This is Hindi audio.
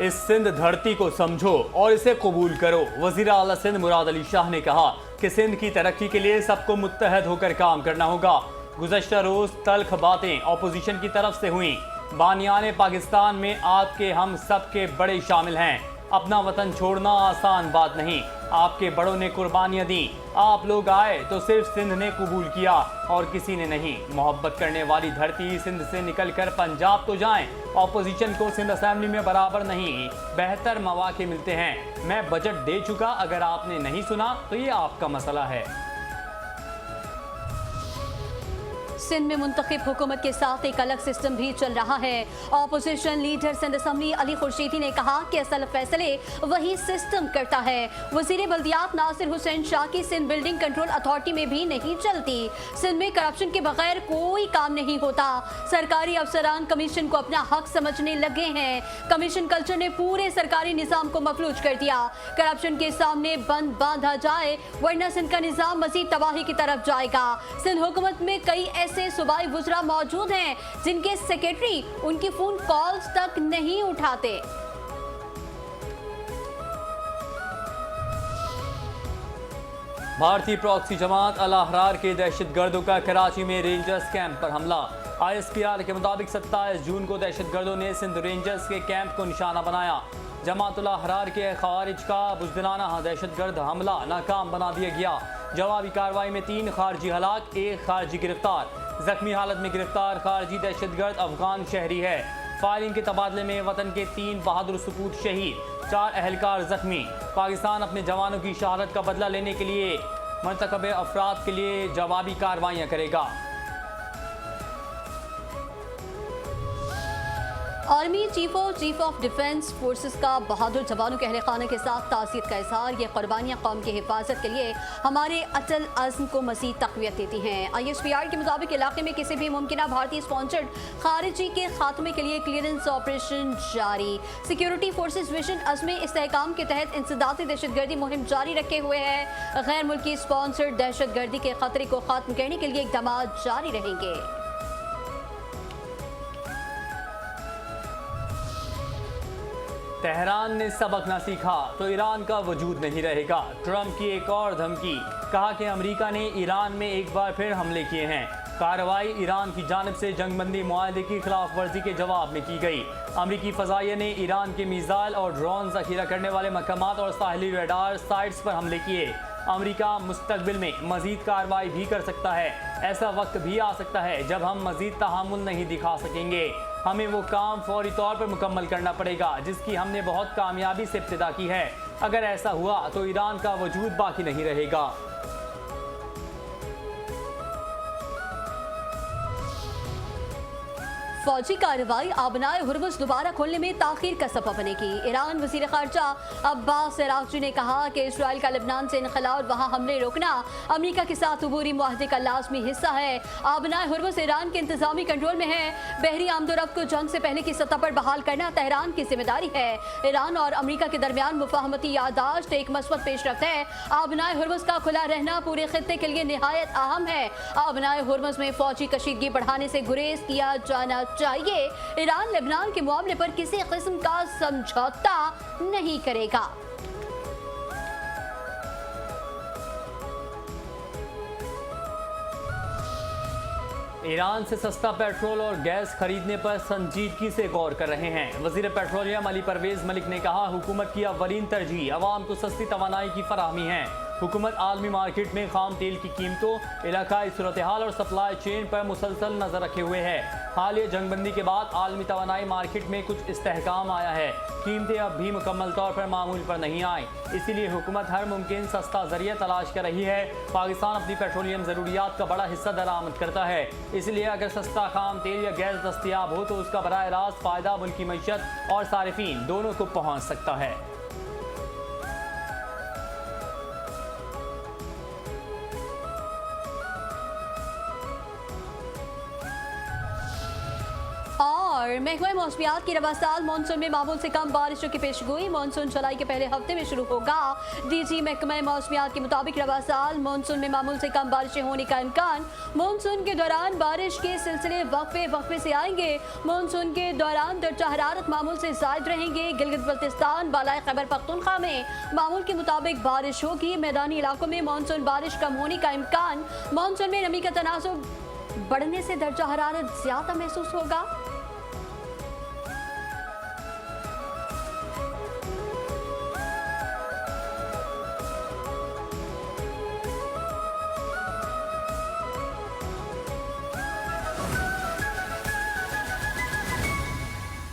इस सिंध धरती को समझो और इसे कबूल करो। वजीर आला सिंध मुराद अली शाह ने कहा कि सिंध की तरक्की के लिए सबको मुत्तहद होकर काम करना होगा। गुज़श्ता रोज तल्ख बातें ऑपोजिशन की तरफ से हुई। बानियाने पाकिस्तान में आपके हम सब के बड़े शामिल हैं। अपना वतन छोड़ना आसान बात नहीं। आपके बड़ों ने कुर्बानियां दी। आप लोग आए तो सिर्फ सिंध ने कबूल किया और किसी ने नहीं। मोहब्बत करने वाली धरती सिंध से निकलकर पंजाब तो जाएं। ऑपोजिशन को सिंध असेंबली में बराबर नहीं बेहतर मौके मिलते हैं। मैं बजट दे चुका, अगर आपने नहीं सुना तो ये आपका मसला है। सिंध में मुंतखब हुकूमत के साथ एक अलग सिस्टम भी चल रहा है। Opposition leader Sindh assembly Ali Khurshidi ने कहा कि असल फैसले वही सिस्टम करता है। वजीर बल्दियात नासिर हुसैन शाह की सिंध बिल्डिंग कंट्रोल अथॉरिटी में भी नहीं चलती। सिंध में करप्शन के बगैर कोई काम नहीं होता। सरकारी अफसरान कमीशन को अपना हक समझने लगे हैं। कमीशन कल्चर ने पूरे सरकारी निज़ाम को मफलूज कर दिया। करप्शन के सामने बंद बांधा जाए वरना सिंध का निज़ाम मजीद तबाही की तरफ जाएगा। सिंध हुकूमत में कई ऐसे सूबाई वुज़रा मौजूद हैं जिनके सेक्रेटरी उनकी फोन कॉल्स तक नहीं उठाते। भारतीय प्रॉक्सी जमात अल अहरार के दहशतगर्दों का कराची में रेंजर्स कैंप पर हमला। ISPR के मुताबिक 27 जून को दहशतगर्दों ने सिंध रेंजर्स के कैंप को निशाना बनाया। जमात अल अहरार के खारिज का बुज़दिलाना दहशतगर्द हमला नाकाम बना दिया गया। जवाबी कार्रवाई में 3 खारजी हलाक, 1 खारजी गिरफ्तार। जख्मी हालत में गिरफ्तार खारजी दहशतगर्द अफगान शहरी है। फायरिंग के तबादले में वतन के 3 बहादुर सपूत शहीद, 4 अहलकार जख्मी। पाकिस्तान अपने जवानों की शहादत का बदला लेने के लिए मरतकबे अफराद के लिए जवाबी कार्रवाइयाँ करेगा। Army chief of defence forces का बहादुर जवानों के अहले खाना के साथ तासीर का इज़हार। ये कुर्बानियाँ कौम की हिफाजत के लिए हमारे अटल अज़्म को मज़ीद तक़वियत देती हैं। ISPR के मुताबिक इलाके में किसी भी मुमकिन भारतीय स्पॉन्सर्ड खारिजी के खात्मे के लिए क्लियरेंस ऑपरेशन जारी। सिक्योरिटी फोर्सेस विजन अज़्म इस्तेहकाम के तहत इंसदादी दहशतगर्दी मुहिम जारी रखे हुए है। गैर मुल्की स्पॉन्सर्ड दहशतगर्दी के खतरे को ख़त्म करने के लिए इक़दाम जारी रहेंगे। तेहरान ने सबक न सीखा तो ईरान का वजूद नहीं रहेगा। ट्रंप की एक और धमकी। कहा कि अमेरिका ने ईरान में एक बार फिर हमले किए हैं। कार्रवाई ईरान की जानिब से जंगबंदी मुआहदे की खिलाफ वर्जी के जवाब में की गई। अमरीकी फ़ज़ाइया ने ईरान के मिसाइल और ड्रोन ज़ख़ीरा करने वाले मकामात और साहिली रडार साइट्स पर हमले किए। अमेरिका मुस्तक़बिल में मज़ीद कार्रवाई भी कर सकता है। ऐसा वक्त भी आ सकता है जब हम मज़ीद तहामुल नहीं दिखा सकेंगे। हमें वो काम फौरी तौर पर मुकम्मल करना पड़ेगा जिसकी हमने बहुत कामयाबी से इब्तिदा की है। अगर ऐसा हुआ तो ईरान का वजूद बाकी नहीं रहेगा। फौजी कार्रवाई आबनाए हुर्मुज़ दोबारा खोलने में ताख़ीर का सबब बनेगी। ईरान वज़ीर ख़ारजा अब्बास अराग़ची ने कहा कि इसराइल का लेबनान से इनख़ला और वहाँ हमले रोकना अमरीका के साथ अबूरी मुआहदे का लाज़मी हिस्सा है। आबनाए हुर्मुज़ ईरान के इंतज़ामी कंट्रोल में है। बहरी आमदोरफ्त को जंग से पहले की सतह पर बहाल करना तेहरान की जिम्मेदारी है। ईरान और अमरीका के दरमियान मुफ़ाहमती याददाश्त एक मस्बत पेशरफ्त है। आबनाए हुर्मुज़ का खुला रहना पूरे खित्ते के लिए निहायत अहम है। आबनाए हुर्मुज़ में फौजी कशीदगी बढ़ाने से गुरेज किया जाना चाहिए। ईरान लेबनान के मामले पर किसी किस्म का समझौता नहीं करेगा। ईरान से सस्ता पेट्रोल और गैस खरीदने पर संजीदगी से गौर कर रहे हैं। वज़ीर पेट्रोलियम अली परवेज़ मलिक ने कहा, हुकूमत की अव्वलीन तरजीह अवाम को सस्ती तवानाई की फराहमी है। हुकूमत आलमी मार्केट में खाम तेल की कीमतों, इलाकाई सूरत हाल और सप्लाई चेन पर मुसलसल नजर रखे हुए है। हालिया जंगबंदी के बाद आलमी तवानाई मार्केट में कुछ इस्तेहकाम आया है। कीमतें अब भी मुकम्मल तौर पर मामूल पर नहीं आई, इसीलिए हुकूमत हर मुमकिन सस्ता जरिया तलाश कर रही है। पाकिस्तान अपनी पेट्रोलियम ज़रूरियात का बड़ा हिस्सा दरामद करता है, इसलिए अगर सस्ता खाम तेल या गैस दस्तियाब हो तो उसका बराह रास्त फ़ायदा मुल्की मईशत और सारिफीन दोनों को पहुँच सकता है। और और महकमा मौसमियात की रवा साल मानसून में मामूल से कम बारिशों की पेशगोई। मानसून जुलाई के पहले हफ्ते में शुरू होगा। डीजी महकमा मौसमियात के मुताबिक रवा साल मानसून में मामूल से कम बारिशें होने का इम्कान। मानसून के दौरान बारिश के सिलसिले वक्फे से आएंगे। मानसून के दौरान दर्जा हरारत मामूल से ज़ायद रहेंगे। गिलगित बल्तिस्तान बालाए खैबर पख्तूनख्वा में मामूल के मुताबिक बारिश होगी। मैदानी इलाकों में मानसून बारिश कम होने का इम्कान। मानसून में नमी का तनासुब बढ़ने से दर्जा हरारत ज्यादा महसूस होगा।